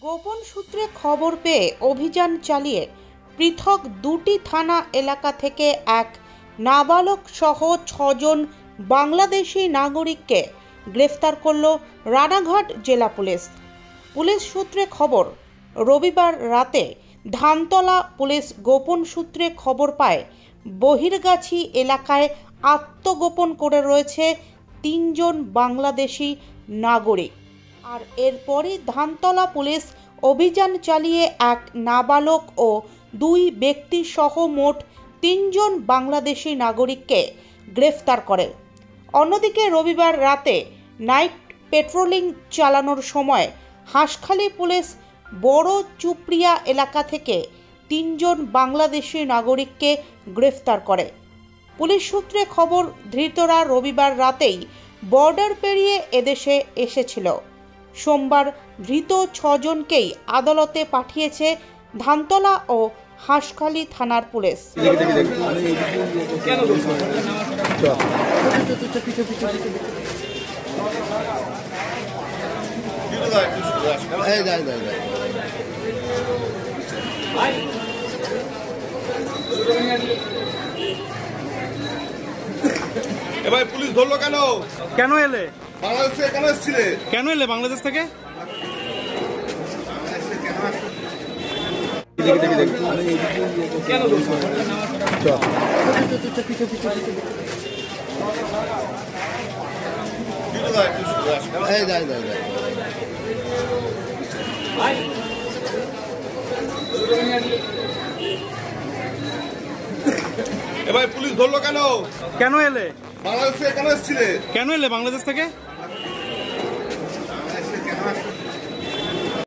গোপন সূত্রে খবর পেয়ে অভিযান চালিয়ে পৃথক দুটি থানা এলাকা থেকে এক নাবালক সহ ৬ জন বাংলাদেশি নাগরিককে গ্রেফতার করল রানাঘাট জেলা পুলিশ। পুলিশ সূত্রে খবর, রবিবার রাতে ধানতলা পুলিশ গোপন সূত্রে খবর পায় বহিরগাছি এলাকায় আত্মগোপন করে রয়েছে ৩ জন বাংলাদেশি নাগরিক। আর এরপরই ধানতলা পুলিশ অভিযান চালিয়ে এক নাবালক ও ২ ব্যক্তি সহ মোট ৩ জন বাংলাদেশি নাগরিককে গ্রেফতার করে। অন্যদিকে রবিবার রাতে নাইট পেট্রোলিং চালানোর সময় হাঁসখালি পুলিশ বড় চুপড়িয়া এলাকা থেকে ৩ জন বাংলাদেশি নাগরিককে গ্রেফতার করে। পুলিশ সূত্রে খবর, ধৃতরা রবিবার রাতেই বর্ডার পেরিয়ে এদেশে এসেছিল। সোমবার ধৃত ৬ জনকেই আদালতে পাঠিয়েছে ধানতলা ও হাঁসখালি থানার পুলিশ। এবার পুলিশ ধরলো কেন? কেন এলে বাংলাদেশ থেকে? কেন এসছিলে? কেন এলে বাংলাদেশ থেকে? এবার পুলিশ ধরলো কেন? কেন এলে বাংলাদেশ থেকে? কেন এসছিলে? কেন এলে বাংলাদেশ থেকে?